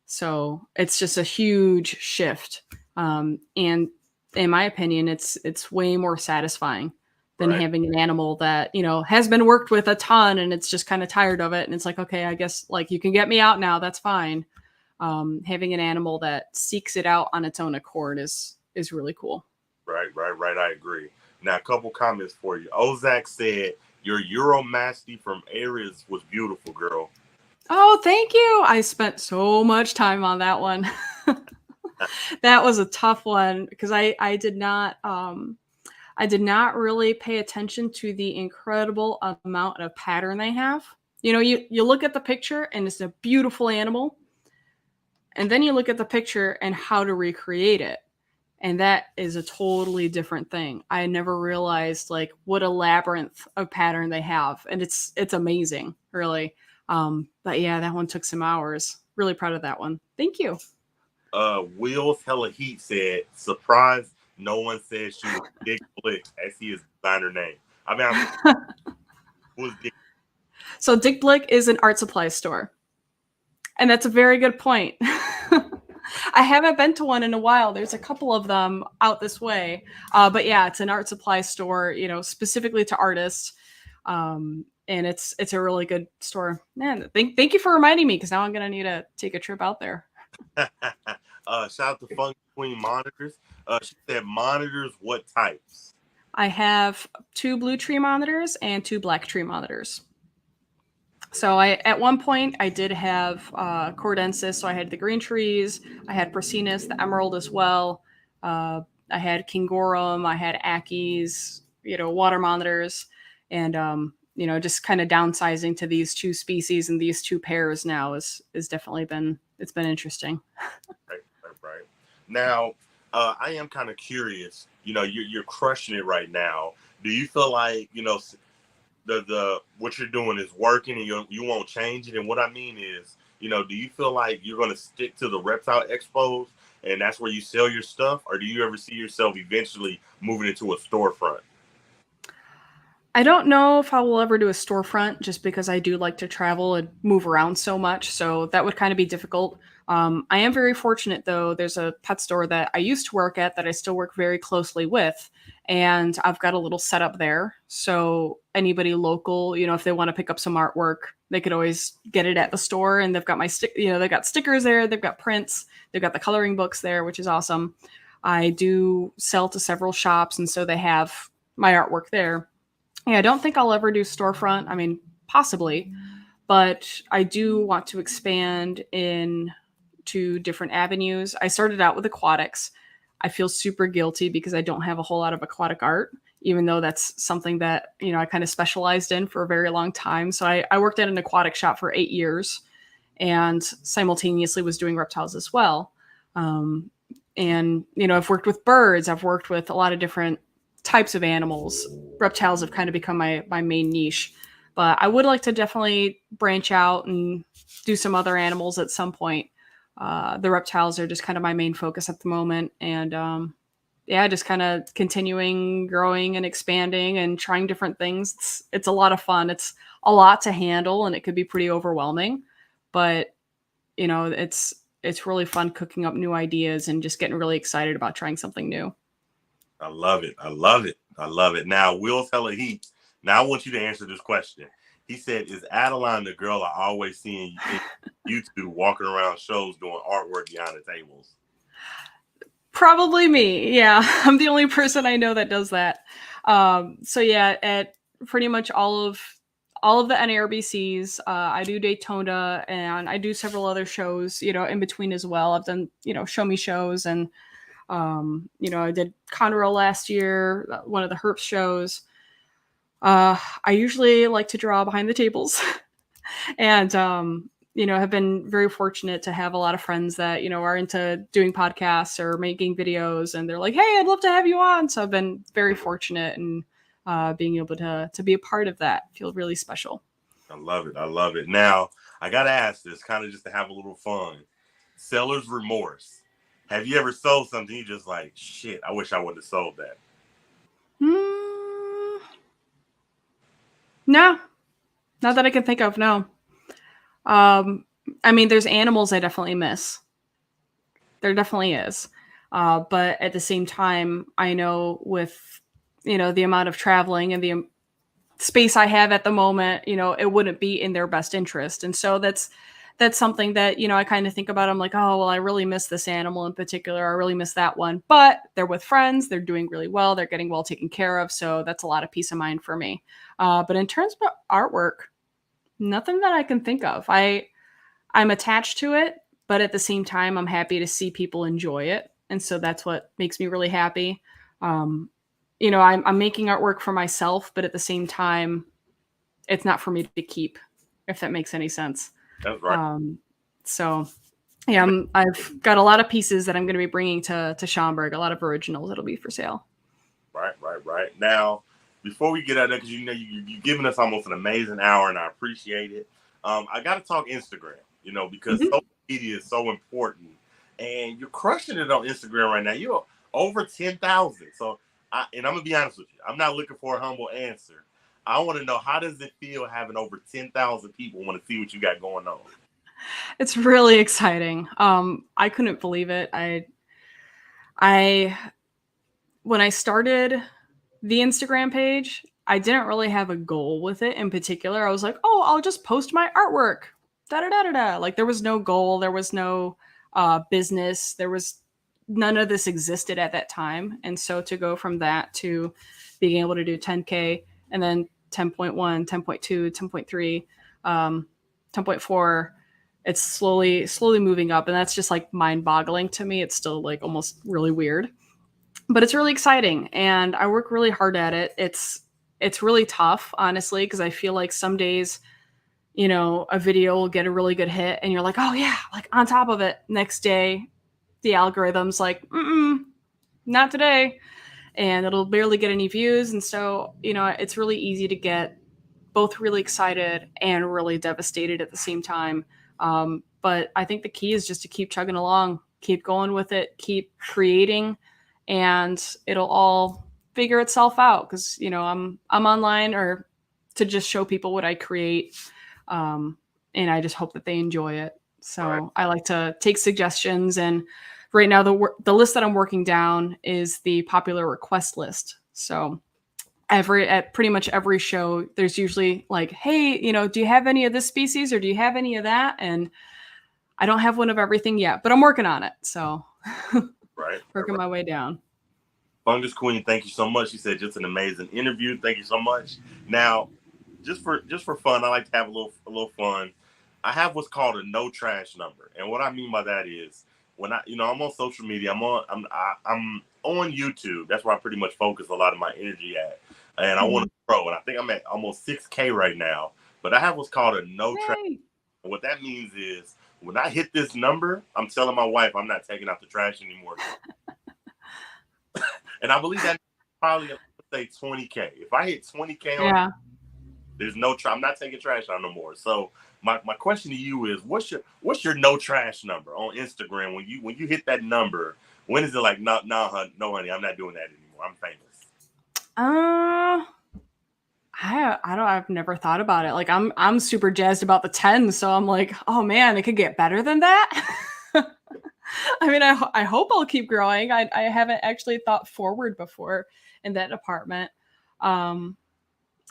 So it's just a huge shift. And in my opinion, it's way more satisfying than having an animal that, has been worked with a ton and it's just kind of tired of it. And it's like, okay, I guess like you can get me out now. That's fine. Having an animal that seeks it out on its own accord is really cool. Right. I agree. Now, a couple comments for you. Ozak said, your Euromasty from Aries was beautiful, girl. Oh, thank you. I spent so much time on that one. That was a tough one because I did not really pay attention to the incredible amount of pattern they have. You look at the picture and it's a beautiful animal. And then you look at the picture and how to recreate it. And that is a totally different thing. I never realized like what a labyrinth of pattern they have. And it's amazing, really. But yeah, that one took some hours. Really proud of that one. Thank you. Will's Hella Heat said, surprise, no one said she was Dick Blick as he is designer name. I mean, who's Dick? So Dick Blick is an art supply store. And that's a very good point. I haven't been to one in a while. There's a couple of them out this way. But yeah, it's an art supply store, specifically to artists. And it's a really good store. Man, thank you for reminding me because now I'm gonna need to take a trip out there. Shout out to Fun Queen Monitors. She said monitors, what types? I have 2 blue tree monitors and 2 black tree monitors. So I at one point I did have Cordensis, so I had the green trees, I had Prasinus, the emerald as well. Uh, I had Kingorum, I had Ackies, water monitors, and just kind of downsizing to these 2 species and these 2 pairs now is definitely been interesting. Right, right, right. Now, I am kind of curious. You're crushing it right now. Do you feel like the what you're doing is working and you won't change it? And what I mean is, do you feel like you're going to stick to the reptile expos and that's where you sell your stuff, or do you ever see yourself eventually moving into a storefront? I don't know if I will ever do a storefront just because I do like to travel and move around so much. So that would kind of be difficult. I am very fortunate though. There's a pet store that I used to work at that I still work very closely with. And I've got a little setup there. So anybody local, if they want to pick up some artwork, they could always get it at the store. And they've got they've got stickers there, they've got prints, they've got the coloring books there, which is awesome. I do sell to several shops, and so they have my artwork there. Yeah, I don't think I'll ever do storefront. I mean, possibly, but I do want to expand in to different avenues. I started out with aquatics. I feel super guilty because I don't have a whole lot of aquatic art, even though that's something that, I kind of specialized in for a very long time. So I worked at an aquatic shop for 8 years and simultaneously was doing reptiles as well. And, I've worked with birds. I've worked with a lot of different types of animals. Reptiles have kind of become my main niche, but I would like to definitely branch out and do some other animals at some point. The reptiles are just kind of my main focus at the moment. And yeah, just kind of continuing growing and expanding and trying different things. It's a lot of fun. It's a lot to handle and it could be pretty overwhelming, but it's really fun cooking up new ideas and just getting really excited about trying something new. I love it. I love it. I love it. Now, Will Teller Heat. Now, I want you to answer this question. He said, "Is Adeline the girl I always see in YouTube walking around shows doing artwork behind the tables?" Probably me. Yeah, I'm the only person I know that does that. So yeah, at pretty much all of the NARBCs, I do Daytona and I do several other shows, in between as well. I've done, show me shows and I did Conroe last year, one of the Herp shows. I usually like to draw behind the tables and, have been very fortunate to have a lot of friends that, are into doing podcasts or making videos. And they're like, hey, I'd love to have you on. So I've been very fortunate and being able to be a part of that. Feel really special. I love it. I love it. Now, I got to ask this kind of just to have a little fun. Seller's remorse. Have you ever sold something you just like, shit, I wish I would have sold that? No, not that I can think of. No. I mean, there's animals I definitely miss. There definitely is. But at the same time, I know with, the amount of traveling and the space I have at the moment, it wouldn't be in their best interest. And so that's something that, I kind of think about. I'm like, oh, well, I really miss this animal in particular. I really miss that one. But they're with friends. They're doing really well. They're getting well taken care of. So that's a lot of peace of mind for me. But in terms of artwork, nothing that I can think of. I'm attached to it, but at the same time, I'm happy to see people enjoy it. And so that's what makes me really happy. I'm making artwork for myself, but at the same time, it's not for me to keep, if that makes any sense. That's right. So yeah, I've got a lot of pieces that I'm going to be bringing to Schaumburg, a lot of originals that'll be for sale. Right, right, right. Now, before we get out there, because you've given us almost an amazing hour, and I appreciate it. I got to talk Instagram, because social media is so important, and you're crushing it on Instagram right now. You're over 10,000. So, and I'm gonna be honest with you, I'm not looking for a humble answer. I want to know, how does it feel having over 10,000 people want to see what you got going on? It's really exciting. I couldn't believe it. I when I started the Instagram page, I didn't really have a goal with it in particular. I was like, oh, I'll just post my artwork. Da da da da da. Like there was no goal, there was no business, there was none of this existed at that time. And so to go from that to being able to do 10K and then 10.1, 10.2, 10.3, 10.4, it's slowly moving up, and that's just like mind boggling to me. It's still like almost really weird, but it's really exciting, and I work really hard at it. It's really tough, honestly, because I feel like some days, a video will get a really good hit and you're like, oh yeah, like on top of it. Next day, the algorithm's like, not today. And it'll barely get any views. And so, it's really easy to get both really excited and really devastated at the same time. But I think the key is just to keep chugging along, keep going with it, keep creating, and it'll all figure itself out. Because I'm online or to just show people what I create, and I just hope that they enjoy it. So Right. I like to take suggestions, and right now the list that I'm working down is the popular request list. So at pretty much every show, there's usually like, hey, do you have any of this species or do you have any of that? And I don't have one of everything yet, but I'm working on it. So Right. working my way down. Fungus Queen, thank you so much. She said just an amazing interview. Thank you so much. Now, just for fun, I like to have a little fun. I have what's called a no trash number, and what I mean by that is when I'm on social media, I'm on YouTube. That's where I pretty much focus a lot of my energy at, and I want to grow. And I think I'm at almost 6K right now. But I have what's called a no trash. Yay. What that means is when I hit this number, I'm telling my wife I'm not taking out the trash anymore. And I believe that probably say 20K. If I hit 20K on Yeah. there's no I'm not taking trash out no more. So my question to you is what's your no trash number on Instagram when you hit that number? When is it like no honey, I'm not doing that anymore. I'm famous. I've never thought about it. Like I'm super jazzed about the 10, so I'm like, oh man, it could get better than that. I mean, I hope I'll keep growing. I haven't actually thought forward before in that department.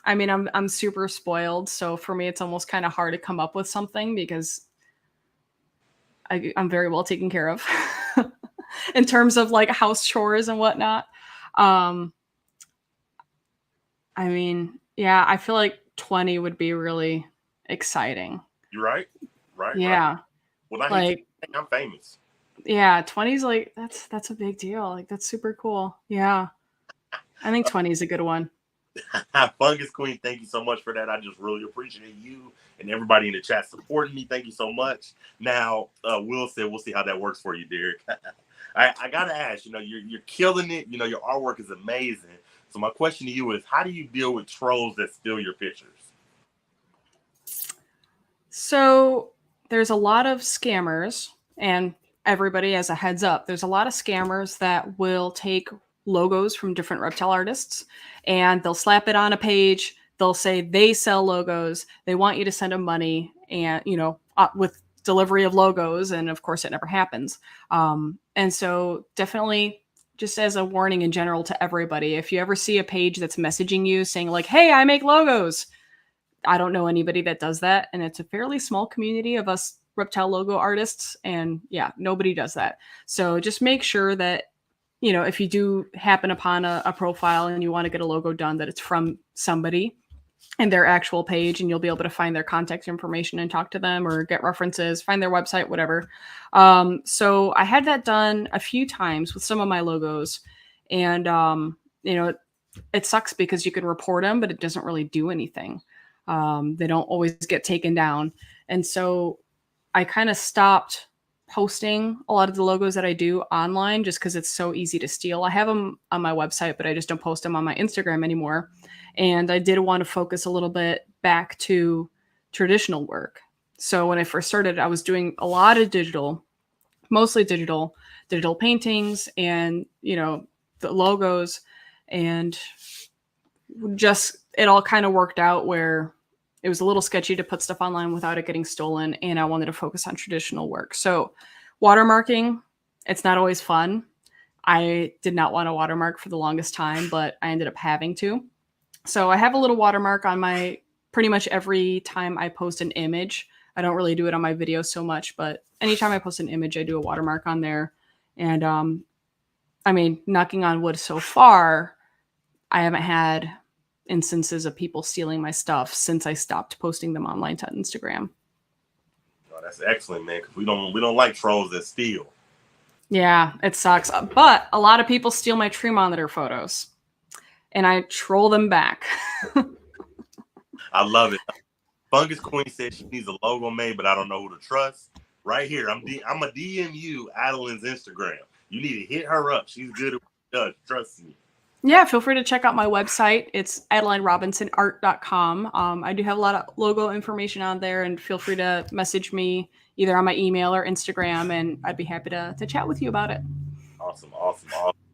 I mean, I'm super spoiled, so for me, it's almost kind of hard to come up with something because I'm very well taken care of in terms of like house chores and whatnot. Um, I mean, yeah, I feel like 20 would be really exciting. You right? Right. Yeah, When I hit like 20K, I'm famous. yeah, 20 is like that's a big deal. Like that's super cool. Yeah, I think 20 is a good one. Fungus Queen, thank you so much for that. I just really appreciate you and everybody in the chat supporting me. Thank you so much. Now, Will said, we'll see how that works for you, Derek. I gotta ask, you're killing it. Your artwork is amazing. So my question to you is, how do you deal with trolls that steal your pictures? So there's a lot of scammers, and everybody as a heads up, there's a lot of scammers that will take logos from different reptile artists and they'll slap it on a page. They'll say they sell logos. They want you to send them money and, with delivery of logos. And of course, it never happens. And so definitely just as a warning in general to everybody, if you ever see a page that's messaging you saying like, hey, I make logos, I don't know anybody that does that. And it's a fairly small community of us reptile logo artists. And yeah, nobody does that. So just make sure that, if you do happen upon a profile and you want to get a logo done, that it's from somebody and their actual page, and you'll be able to find their contact information and talk to them or get references, find their website, whatever. So I had that done a few times with some of my logos. And, it sucks because you can report them, but it doesn't really do anything. They don't always get taken down. And so I kind of stopped posting a lot of the logos that I do online just because it's so easy to steal. I have them on my website, but I just don't post them on my Instagram anymore. And I did want to focus a little bit back to traditional work. So when I first started, I was doing a lot of digital, mostly digital paintings and, the logos, and just it all kind of worked out where it was a little sketchy to put stuff online without it getting stolen, and I wanted to focus on traditional work. So watermarking, it's not always fun. I did not want to watermark for the longest time, but I ended up having to. So I have a little watermark on my pretty much every time I post an image. I don't really do it on my videos so much, but anytime I post an image, I do a watermark on there. And I mean, knocking on wood so far, I haven't had instances of people stealing my stuff since I stopped posting them online to Instagram. Oh, that's excellent, man. Because we don't like trolls that steal. Yeah, it sucks. But a lot of people steal my tree monitor photos and I troll them back. I love it. Fungus Queen said she needs a logo made, but I don't know who to trust. Right here, I'm a DM you Adeline's Instagram. You need to hit her up. She's good at what she does. Trust me. Yeah, feel free to check out my website. It's AdelineRobinsonArt.com. I do have a lot of logo information on there, and feel free to message me either on my email or Instagram, and I'd be happy to chat with you about it. Awesome.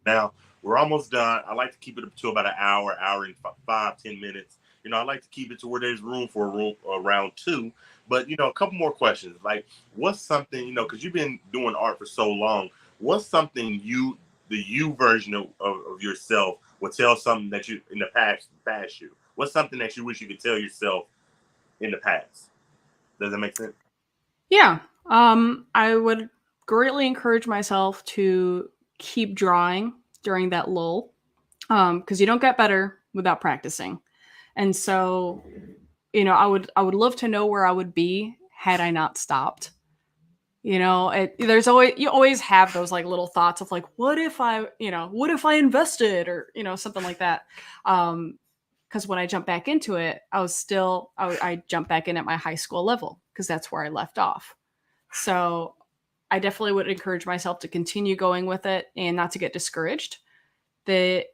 Now, we're almost done. I like to keep it up to about an hour and 5-10 minutes. I like to keep it to where there's room for a round two. But, a couple more questions. Like, what's something, because you've been doing art for so long, what's something the you version of yourself would tell something that you in the past you? What's something that you wish you could tell yourself in the past? Does that make sense? Yeah. I would greatly encourage myself to keep drawing during that lull, because you don't get better without practicing. And so, I would love to know where I would be had I not stopped. You always have those like little thoughts of like, what if I invested, or something like that. Because when I jumped back into it, I jumped back in at my high school level because that's where I left off. So I definitely would encourage myself to continue going with it and not to get discouraged. The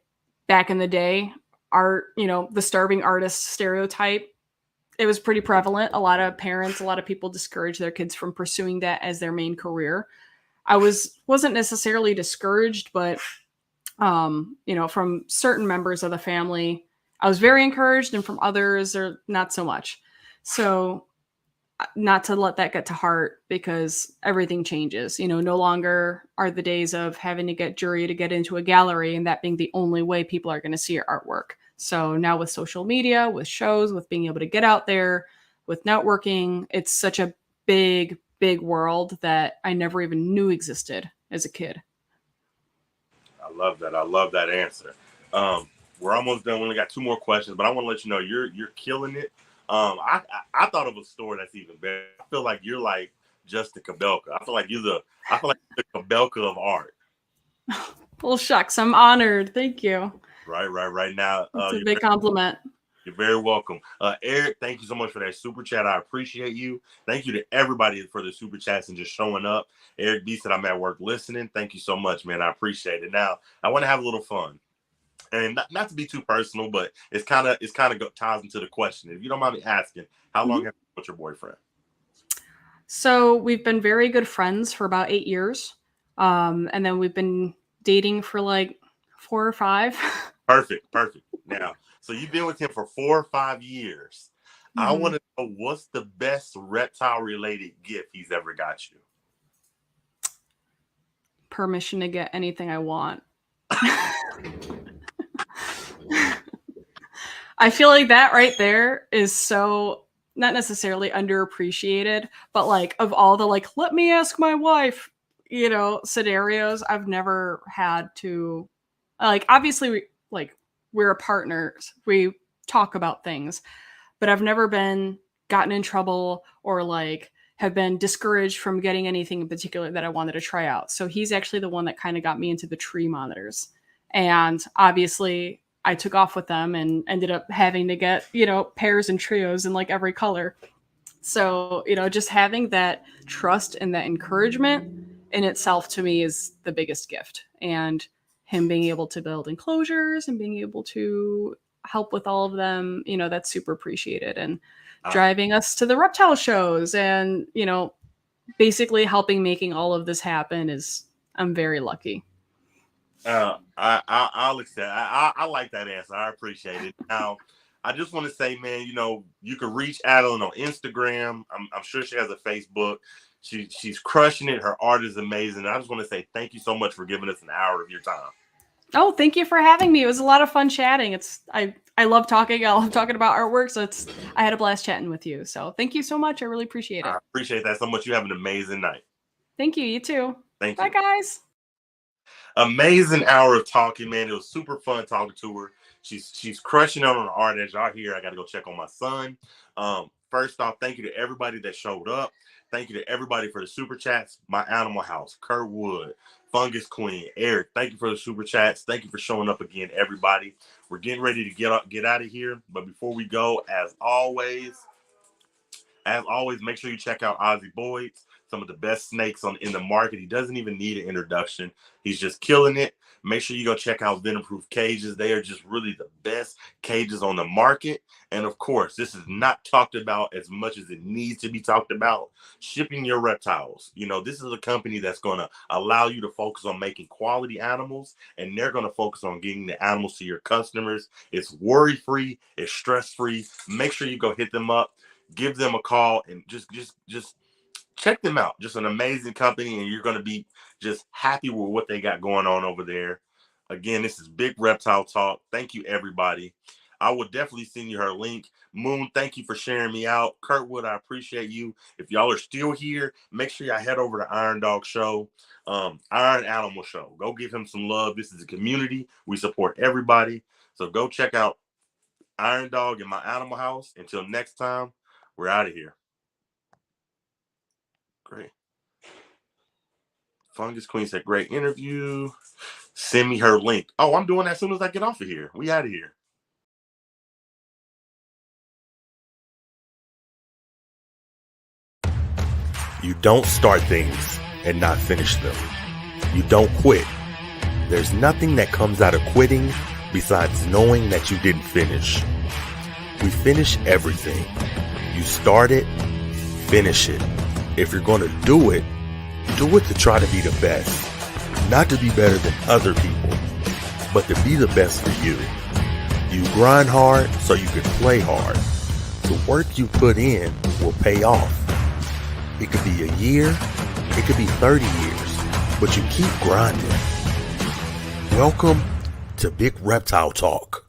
Back in the day, art, the starving artist stereotype, it was pretty prevalent. A lot of parents, a lot of people discourage their kids from pursuing that as their main career. I wasn't necessarily discouraged, but from certain members of the family, I was very encouraged, and from others, or not so much. So, not to let that get to heart, because everything changes. No longer are the days of having to get jury to get into a gallery and that being the only way people are going to see your artwork. So now with social media, with shows, with being able to get out there, with networking, it's such a big, big world that I never even knew existed as a kid. I love that. I love that answer. We're almost done. We only got two more questions, but I want to let you know you're killing it. I thought of a story that's even better. I feel like you're like Justin Kabelka. I feel like the Kabelka of art. Well, shucks, I'm honored. Thank you. Right now. It's a big compliment. You're very welcome. Eric, thank you so much for that super chat. I appreciate you. Thank you to everybody for the super chats and just showing up. Eric B said, I'm at work listening. Thank you so much, man. I appreciate it. Now, I want to have a little fun. And not to be too personal, but it's kind of ties into the question. If you don't mind me asking, how long have you been with your boyfriend? So we've been very good friends for about 8 years. And then we've been dating for like 4 or 5. Perfect. Now, so you've been with him for 4 or 5 years. I want to know, what's the best reptile related gift he's ever got you? Permission to get anything I want. I feel like that right there is so not necessarily underappreciated, but like of all the like, let me ask my wife, scenarios, I've never had to, like, obviously we're partners. We talk about things, but I've never been gotten in trouble or like have been discouraged from getting anything in particular that I wanted to try out. So he's actually the one that kind of got me into the tree monitors. And obviously I took off with them and ended up having to get, pairs and trios in like every color. So, just having that trust and that encouragement in itself to me is the biggest gift. And him being able to build enclosures and being able to help with all of them, that's super appreciated. And driving us to the reptile shows and, basically helping making all of this happen I'm very lucky. I'll accept. I like that answer. I appreciate it. Now, I just want to say, man, you can reach Adeline on Instagram. I'm sure she has a Facebook. She's crushing it. Her art is amazing. I just want to say thank you so much for giving us an hour of your time. Oh, thank you for having me. It was a lot of fun chatting. I love talking. I love talking about artwork. So I had a blast chatting with you. So thank you so much. I really appreciate I it. appreciate that so much. You have an amazing night. Thank you. You too. Thank Bye, you. guys. Amazing hour of talking, man. It was super fun talking to her. She's crushing it on the art. As y'all hear, I got to go check on my son. First off, thank you to everybody that showed up. Thank you to everybody for the super chats. My Animal House, Kurt Wood, Fungus Queen, Eric. Thank you for the super chats. Thank you for showing up again, everybody. We're getting ready to get out of here. But before we go, as always, make sure you check out Ozzy Boyd's, some of the best snakes in the market. He doesn't even need an introduction. He's just killing it. Make sure you go check out Venom-Proof Cages. They are just really the best cages on the market. And of course, this is not talked about as much as it needs to be talked about. Shipping your reptiles. You know, this is a company that's going to allow you to focus on making quality animals, and they're going to focus on getting the animals to your customers. It's worry-free. It's stress-free. Make sure you go hit them up. Give them a call and just check them out. Just an amazing company, and you're going to be just happy with what they got going on over there. Again, this is Big Reptile Talk. Thank you, everybody. I will definitely send you her link. Moon, thank you for sharing me out. Kurtwood, I appreciate you. If y'all are still here, make sure y'all head over to Iron Dog Show, Iron Animal Show. Go give him some love. This is a community. We support everybody. So go check out Iron Dog in my Animal House. Until next time, we're out of here. Great. Fungus Queen said, great interview. Send me her link. Oh, I'm doing that as soon as I get off of here. We out of here. You don't start things and not finish them. You don't quit. There's nothing that comes out of quitting besides knowing that you didn't finish. We finish everything. You start it, finish it. If you're going to do it to try to be the best. Not to be better than other people, but to be the best for you. You grind hard so you can play hard. The work you put in will pay off. It could be a year, it could be 30 years, but you keep grinding. Welcome to Big Reptile Talk.